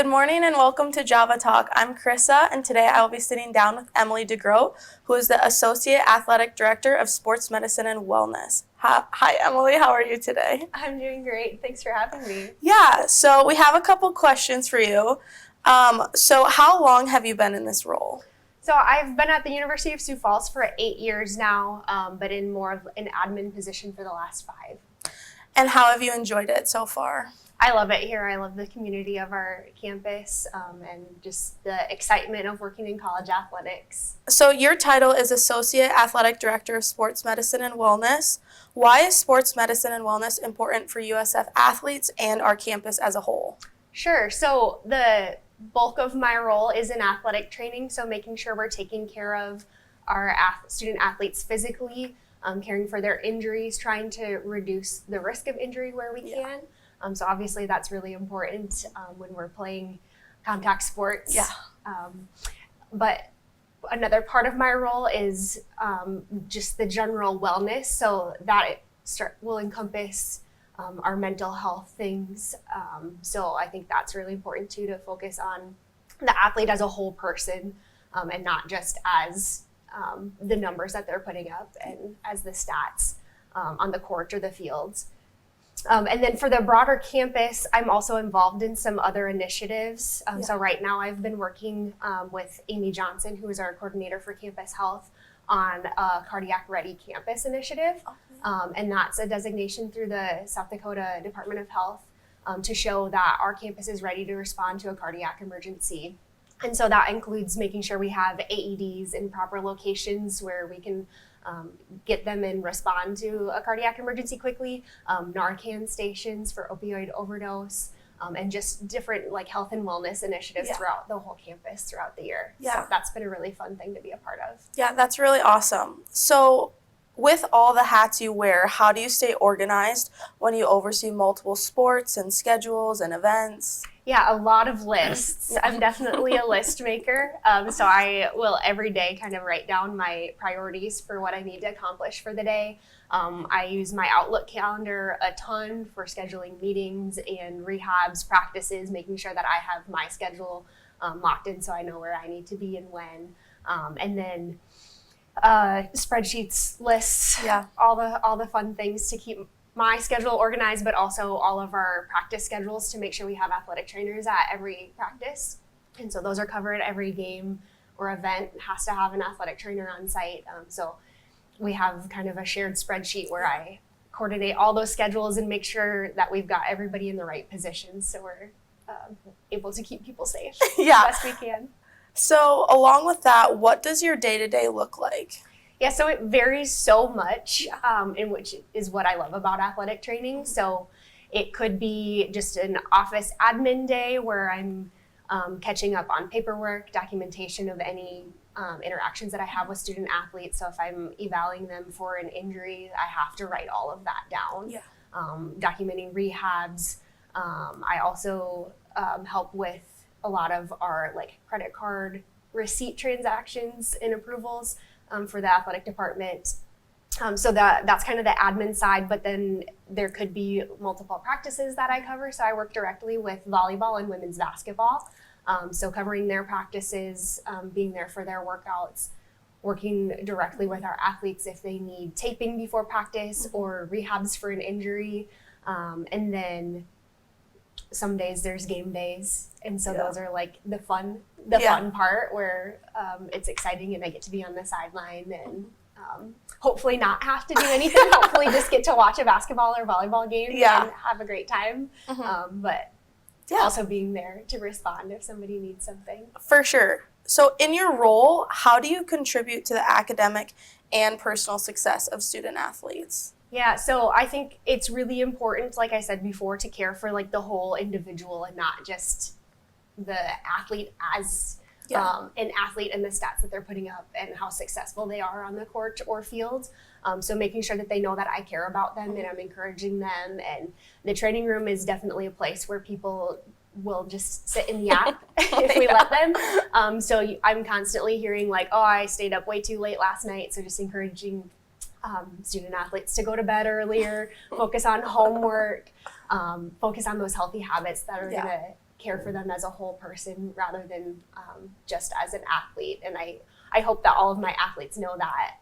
Good morning and welcome to JavaTalk. I'm Karissa, and today I will be sitting down with Emily De Groot, who is the Associate Athletic Director of Sports Medicine and Wellness. Hi, Emily. How are you today? I'm doing great. Thanks for having me. Yeah, so we have a couple questions for you. So how long have you been in this role? So I've been at the University of Sioux Falls for 8 years now, but in more of an admin position for the last 5. And how have you enjoyed it so far? I love it here. I love the community of our campus and just the excitement of working in college athletics. So your title is Associate Athletic Director of Sports Medicine and Wellness. Why is sports medicine and wellness important for USF athletes and our campus as a whole? Sure. So the bulk of my role is in athletic training, so making sure we're taking care of our student athletes physically, caring for their injuries, trying to reduce the risk of injury where we can. So obviously that's really important when we're playing contact sports. Yeah. But another part of my role is just the general wellness. So that will encompass our mental health things. So I think that's really important too, to focus on the athlete as a whole person and not just as the numbers that they're putting up and as the stats on the court or the fields. And then for the broader campus, I'm also involved in some other initiatives. So right now I've been working with Amy Johnson, who is our coordinator for campus health, on a Cardiac Ready Campus initiative. And that's a designation through the South Dakota Department of Health to show that our campus is ready to respond to a cardiac emergency. And so that includes making sure we have AEDs in proper locations where we can get them and respond to a cardiac emergency quickly, Narcan stations for opioid overdose, and just different like health and wellness initiatives throughout the whole campus throughout the year. Yeah. So that's been a really fun thing to be a part of. Yeah, that's really awesome. So with all the hats you wear, how do you stay organized when you oversee multiple sports and schedules and events? Yeah, a lot of lists. I'm definitely a list maker. So I will every day kind of write down my priorities for what I need to accomplish for the day. I use my Outlook calendar a ton for scheduling meetings and rehabs, practices, making sure that I have my schedule locked in so I know where I need to be and when. And then spreadsheets, lists, all the fun things to keep my schedule organized, but also all of our practice schedules to make sure we have athletic trainers at every practice. And so those are covered. Every game or event has to have an athletic trainer on site. So we have kind of a shared spreadsheet where I coordinate all those schedules and make sure that we've got everybody in the right positions so we're able to keep people safe as best we can. So along with that, what does your day-to-day look like? Yeah, so it varies so much, in which is what I love about athletic training. So it could be just an office admin day where I'm catching up on paperwork, documentation of any interactions that I have with student athletes. So if I'm evaluating them for an injury, I have to write all of that down. Documenting rehabs. I also help with a lot of our like credit card receipt transactions and approvals for the athletic department. So that's kind of the admin side, but then there could be multiple practices that I cover. So I work directly with volleyball and women's basketball. So covering their practices, being there for their workouts, working directly with our athletes if they need taping before practice or rehabs for an injury. And then some days there's game days. And so those are like the fun part where it's exciting and I get to be on the sideline and hopefully not have to do anything. Hopefully just get to watch a basketball or volleyball game and have a great time. But also being there to respond if somebody needs something. For sure. So in your role, how do you contribute to the academic and personal success of student athletes? Yeah, so I think it's really important, like I said before, to care for like the whole individual and not just the athlete as an athlete and the stats that they're putting up and how successful they are on the court or field. So making sure that they know that I care about them and I'm encouraging them. And the training room is definitely a place where people will just sit in the app if we let them. So I'm constantly hearing like, oh, I stayed up way too late last night. So just encouraging student athletes to go to bed earlier, focus on homework, focus on those healthy habits that are going to care for them as a whole person rather than just as an athlete. And I hope that all of my athletes know that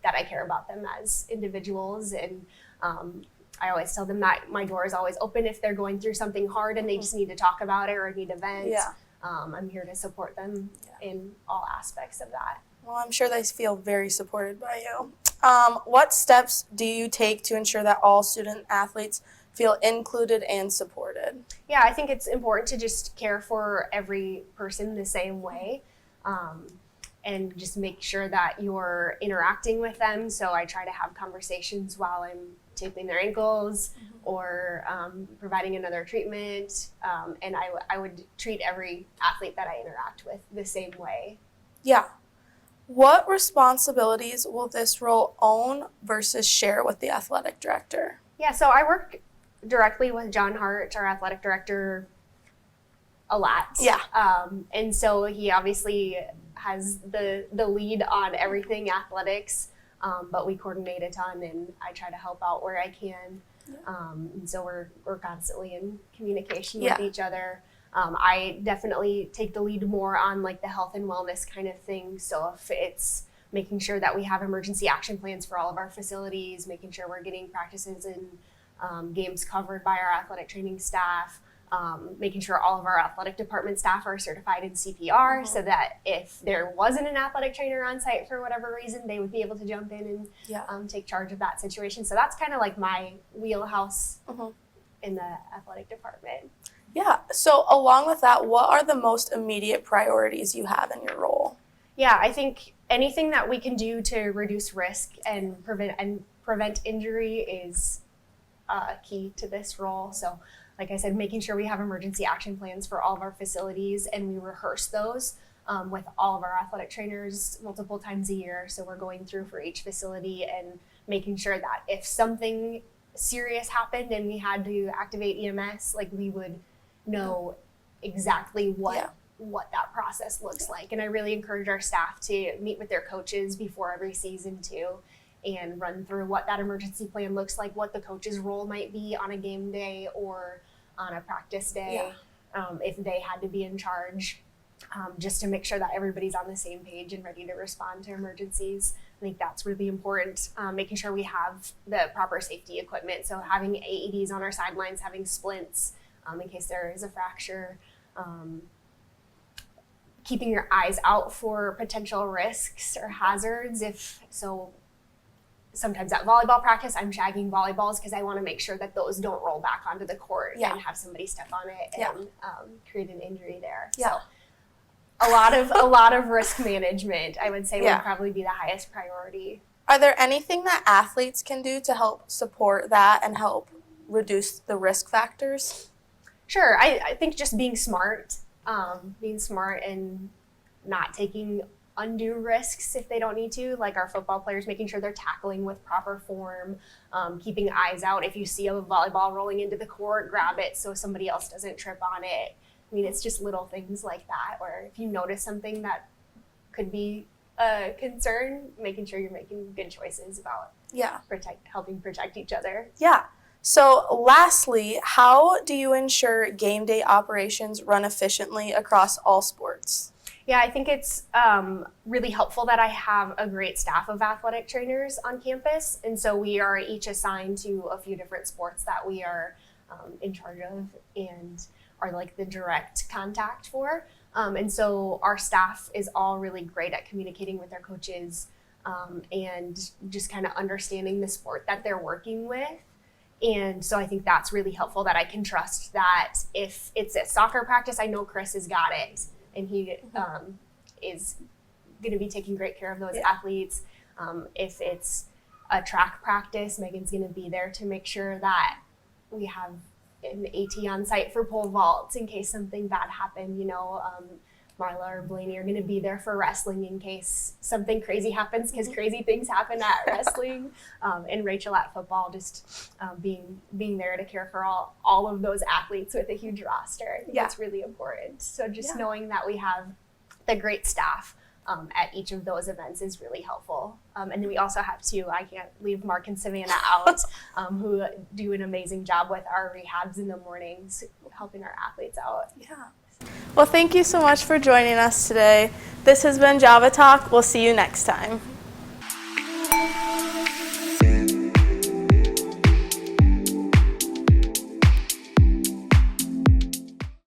that I care about them as individuals. And I always tell them that my door is always open if they're going through something hard and they just need to talk about it or need a vent. Yeah. I'm here to support them in all aspects of that. Well, I'm sure they feel very supported by you. What steps do you take to ensure that all student athletes feel included and supported? Yeah, I think it's important to just care for every person the same way. And just make sure that you're interacting with them. So I try to have conversations while I'm taping their ankles or providing another treatment. And I would treat every athlete that I interact with the same way. Yeah. What responsibilities will this role own versus share with the athletic director? Yeah, so I work directly with John Hart, our athletic director, a lot. Yeah. And so he obviously has the lead on everything athletics, but we coordinate a ton and I try to help out where I can. And so we're constantly in communication with each other. I definitely take the lead more on like the health and wellness kind of thing. So if it's making sure that we have emergency action plans for all of our facilities, making sure we're getting practices and games covered by our athletic training staff, making sure all of our athletic department staff are certified in CPR so that if there wasn't an athletic trainer on site for whatever reason, they would be able to jump in and take charge of that situation. So that's kind of like my wheelhouse in the athletic department. Yeah. So along with that, what are the most immediate priorities you have in your role? Yeah, I think anything that we can do to reduce risk and prevent injury is key to this role. So like I said, making sure we have emergency action plans for all of our facilities and we rehearse those with all of our athletic trainers multiple times a year. So we're going through for each facility and making sure that if something serious happened and we had to activate EMS, like we would know exactly what that process looks like. And I really encourage our staff to meet with their coaches before every season too and run through what that emergency plan looks like, what the coach's role might be on a game day or on a practice day, if they had to be in charge, just to make sure that everybody's on the same page and ready to respond to emergencies. I think that's really important, making sure we have the proper safety equipment. So having AEDs on our sidelines, having splints in case there is a fracture, keeping your eyes out for potential risks or hazards. Sometimes at volleyball practice, I'm shagging volleyballs because I want to make sure that those don't roll back onto the court and have somebody step on it and create an injury there. Yeah. So a lot of risk management, I would say, would probably be the highest priority. Are there anything that athletes can do to help support that and help reduce the risk factors? Sure. I think just being smart and not taking undue risks if they don't need to, like our football players, making sure they're tackling with proper form, keeping eyes out. If you see a volleyball rolling into the court, grab it so somebody else doesn't trip on it. I mean, it's just little things like that, or if you notice something that could be a concern, making sure you're making good choices about helping protect each other. Yeah. So lastly, how do you ensure game day operations run efficiently across all sports? Yeah, I think it's really helpful that I have a great staff of athletic trainers on campus. And so we are each assigned to a few different sports that we are in charge of and are like the direct contact for. And so our staff is all really great at communicating with their coaches and just kind of understanding the sport that they're working with. And so I think that's really helpful that I can trust that if it's a soccer practice, I know Chris has got it. And he is going to be taking great care of those athletes. If it's a track practice, Megan's going to be there to make sure that we have an AT on site for pole vaults in case something bad happened. Marla or Blaney are going to be there for wrestling in case something crazy happens, because crazy things happen at wrestling. And Rachel at football, just being there to care for all of those athletes with a huge roster. I think that's really important. So just knowing that we have the great staff at each of those events is really helpful. And then we also have I can't leave Mark and Savannah out, who do an amazing job with our rehabs in the mornings, helping our athletes out. Yeah. Well, thank you so much for joining us today. This has been JavaTalk. We'll see you next time.